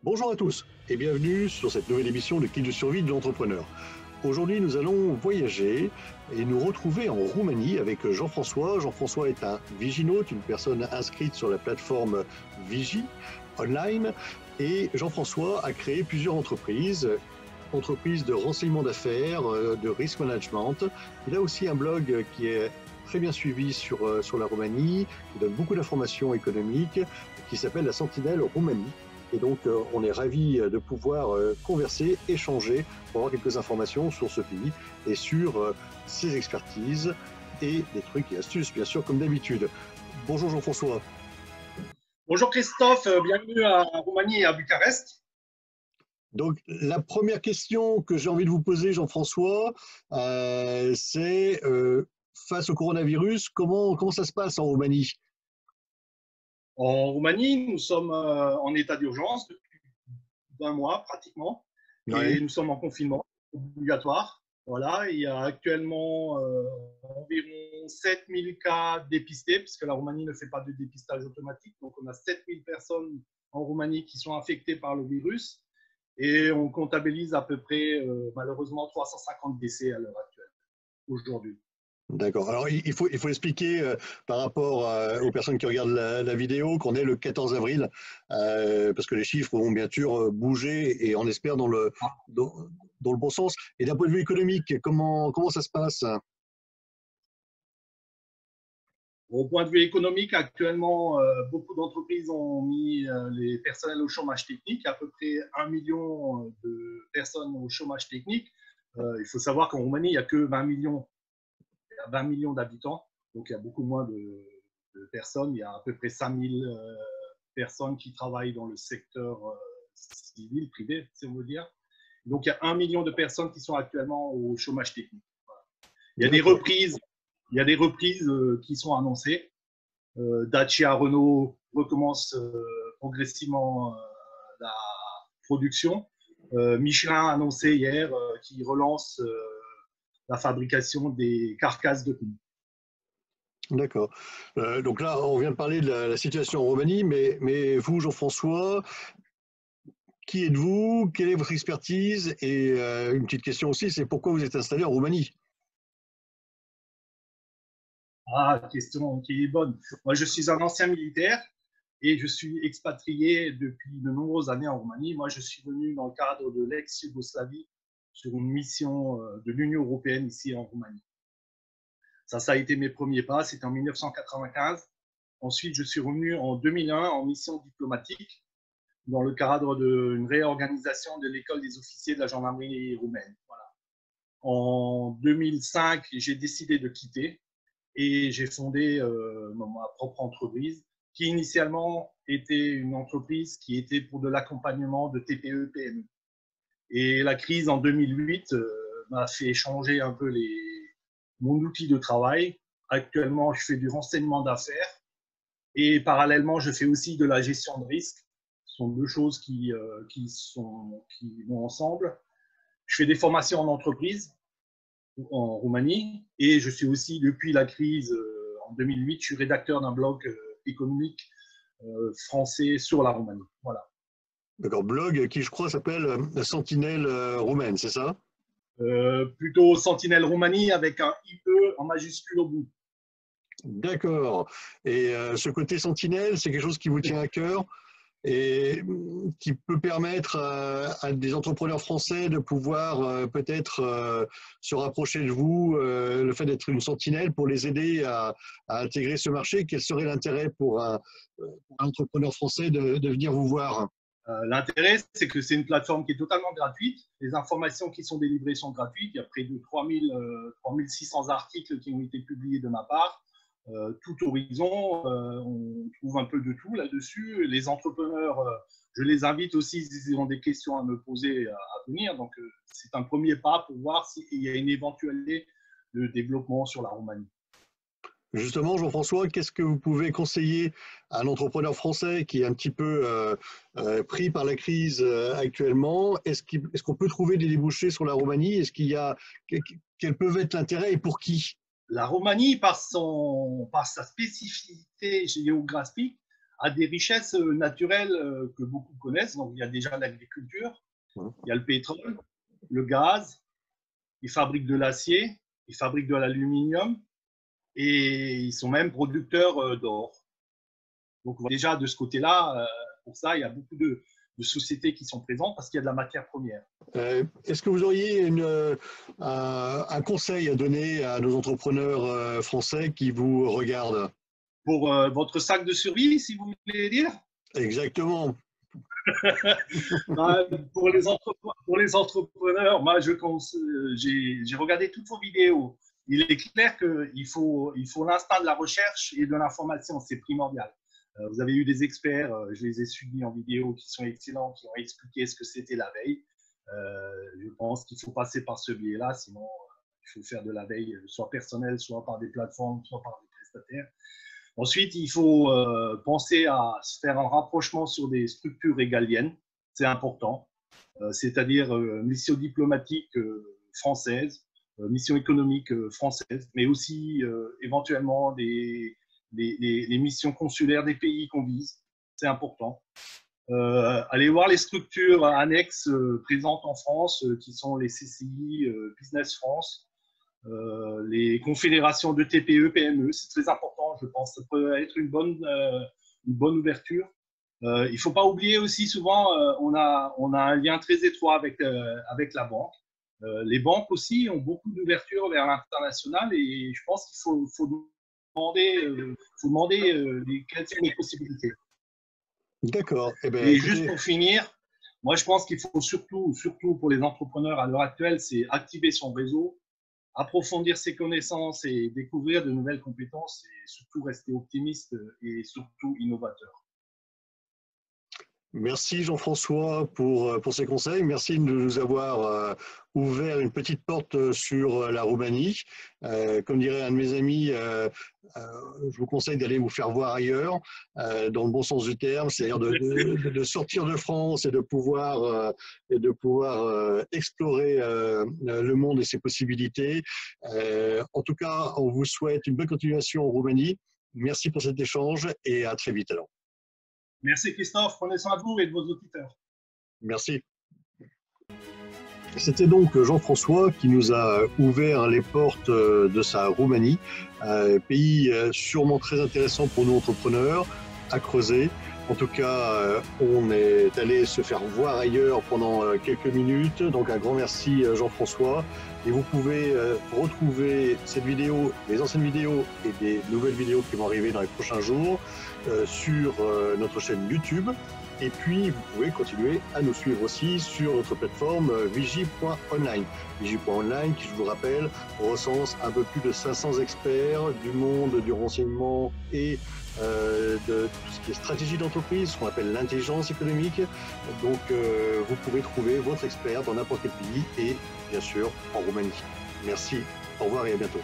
Bonjour à tous et bienvenue sur cette nouvelle émission de Kit de survie de l'entrepreneur. Aujourd'hui, nous allons voyager et nous retrouver en Roumanie avec Jean-François. Jean-François est un viginaute, une personne inscrite sur la plateforme Vigie online. Et Jean-François a créé plusieurs entreprises de renseignement d'affaires, de risk management. Il a aussi un blog qui est très bien suivi sur la Roumanie, qui donne beaucoup d'informations économiques, qui s'appelle La Sentinelle Roumanie. Et donc, on est ravis de pouvoir converser, échanger pour avoir quelques informations sur ce pays et sur ses expertises et des trucs et astuces, bien sûr, comme d'habitude. Bonjour Jean-François. Bonjour Christophe, bienvenue à Roumanie et à Bucarest. Donc, la première question que j'ai envie de vous poser, Jean-François, c'est face au coronavirus, comment ça se passe en Roumanie? En Roumanie, nous sommes en état d'urgence depuis 20 mois pratiquement et Ouais. nous sommes en confinement obligatoire. Voilà, il y a actuellement environ 7000 cas dépistés puisque la Roumanie ne fait pas de dépistage automatique. Donc, on a 7000 personnes en Roumanie qui sont infectées par le virus et on comptabilise à peu près malheureusement 350 décès à l'heure actuelle, aujourd'hui. D'accord. Alors, il faut expliquer par rapport aux personnes qui regardent la vidéo qu'on est le 14 avril, parce que les chiffres vont bien sûr bouger et on espère dans le bon sens. Et d'un point de vue économique, comment ça se passe? Au point de vue économique, actuellement, beaucoup d'entreprises ont mis les personnels au chômage technique, à peu près 1 million de personnes au chômage technique. Il faut savoir qu'en Roumanie, il n'y a que 20 millions d'habitants, donc il y a beaucoup moins de personnes. Il y a à peu près 5000 personnes qui travaillent dans le secteur civil, privé, si on veut dire. Donc il y a 1 million de personnes qui sont actuellement au chômage technique. Voilà. Il y a des reprises, qui sont annoncées. Dacia, Renault recommence progressivement la production. Michelin a annoncé hier qu'il relance la fabrication des carcasses de pneus. D'accord. Donc là, on vient de parler de la situation en Roumanie, mais vous, Jean-François, qui êtes-vous? Quelle est votre expertise? Et une petite question aussi, c'est pourquoi vous êtes installé en Roumanie? Ah, question qui est bonne. Moi, je suis un ancien militaire et je suis expatrié depuis de nombreuses années en Roumanie. Moi, je suis venu dans le cadre de l'ex-Yougoslavie sur une mission de l'Union européenne ici en Roumanie. Ça a été mes premiers pas. C'était en 1995. Ensuite, je suis revenu en 2001 en mission diplomatique dans le cadre d'une réorganisation de l'école des officiers de la gendarmerie roumaine. Voilà. En 2005, j'ai décidé de quitter et j'ai fondé ma propre entreprise qui initialement était une entreprise qui était pour de l'accompagnement de TPE, PME. Et la crise en 2008 m'a fait changer un peu mon outil de travail. Actuellement, je fais du renseignement d'affaires et parallèlement, je fais aussi de la gestion de risque. Ce sont deux choses qui vont ensemble. Je fais des formations en entreprise en Roumanie et je suis aussi, depuis la crise en 2008, je suis rédacteur d'un blog économique français sur la Roumanie. Voilà. D'accord, blog qui je crois s'appelle Sentinelle Roumaine, c'est ça? Plutôt Sentinelle Roumanie avec un IE en majuscule au bout. D'accord. Et ce côté sentinelle, c'est quelque chose qui vous tient à cœur et qui peut permettre à des entrepreneurs français de pouvoir peut-être se rapprocher de vous, le fait d'être une sentinelle pour les aider à intégrer ce marché. Quel serait l'intérêt pour un entrepreneur français de venir vous voir? L'intérêt, c'est que c'est une plateforme qui est totalement gratuite. Les informations qui sont délivrées sont gratuites. Il y a près de 3600 articles qui ont été publiés de ma part. Tout horizon, on trouve un peu de tout là-dessus. Les entrepreneurs, je les invite aussi, s'ils ont des questions à me poser, à venir. Donc, c'est un premier pas pour voir s'il y a une éventualité de développement sur la Roumanie. Justement, Jean-François, qu'est-ce que vous pouvez conseiller à un entrepreneur français qui est un petit peu pris par la crise actuellement? Est-ce qu'on peut trouver des débouchés sur la Roumanie? Quel peut être l'intérêt et pour qui? La Roumanie, par sa spécificité géographique, a des richesses naturelles que beaucoup connaissent. Donc, il y a déjà l'agriculture, il y a le pétrole, le gaz, ils fabriquent de l'acier, ils fabriquent de l'aluminium et ils sont même producteurs d'or. Donc, déjà, de ce côté-là, pour ça, il y a beaucoup de sociétés qui sont présentes parce qu'il y a de la matière première. Est-ce que vous auriez un conseil à donner à nos entrepreneurs français qui vous regardent? Pour votre sac de survie, si vous voulez dire? Exactement. Pour les entrepreneurs, moi, j'ai regardé toutes vos vidéos. Il est clair qu'il faut l'instinct de la recherche et de l'information, c'est primordial. Vous avez eu des experts, je les ai suivis en vidéo, qui sont excellents, qui ont expliqué ce que c'était la veille. Je pense qu'il faut passer par ce biais-là, sinon il faut faire de la veille, soit personnelle, soit par des plateformes, soit par des prestataires. Ensuite, il faut penser à se faire un rapprochement sur des structures régaliennes, c'est important, c'est-à-dire mission diplomatique française, mission économique française, mais aussi éventuellement les missions consulaires des pays qu'on vise, c'est important. Allez voir les structures annexes présentes en France, qui sont les CCI, Business France, les confédérations de TPE, PME, c'est très important, je pense. Ça peut être une bonne ouverture. Il ne faut pas oublier aussi, souvent, on a un lien très étroit avec la banque. Les banques aussi ont beaucoup d'ouverture vers l'international et je pense qu'il faut demander quelles sont les possibilités. D'accord. Et juste pour finir, moi je pense qu'il faut surtout pour les entrepreneurs à l'heure actuelle, c'est activer son réseau, approfondir ses connaissances et découvrir de nouvelles compétences et surtout rester optimiste et surtout innovateur. Merci Jean-François pour ces conseils. Merci de nous avoir ouvert une petite porte sur la Roumanie. Comme dirait un de mes amis, je vous conseille d'aller vous faire voir ailleurs, dans le bon sens du terme, c'est-à-dire de sortir de France et de pouvoir explorer le monde et ses possibilités. En tout cas, on vous souhaite une bonne continuation en Roumanie. Merci pour cet échange et à très vite alors. Merci Christophe, prenez soin de vous et de vos auditeurs. Merci. C'était donc Jean-François qui nous a ouvert les portes de sa Roumanie, pays sûrement très intéressant pour nous entrepreneurs, à creuser. En tout cas, on est allé se faire voir ailleurs pendant quelques minutes. Donc un grand merci Jean-François. Et vous pouvez retrouver cette vidéo, les anciennes vidéos et des nouvelles vidéos qui vont arriver dans les prochains jours sur notre chaîne YouTube. Et puis, vous pouvez continuer à nous suivre aussi sur notre plateforme vigie.online. Vigie.online, qui, je vous rappelle, recense un peu plus de 500 experts du monde du renseignement et de tout ce qui est stratégie d'entreprise, ce qu'on appelle l'intelligence économique. Donc, vous pouvez trouver votre expert dans n'importe quel pays et, bien sûr, en Roumanie. Merci, au revoir et à bientôt.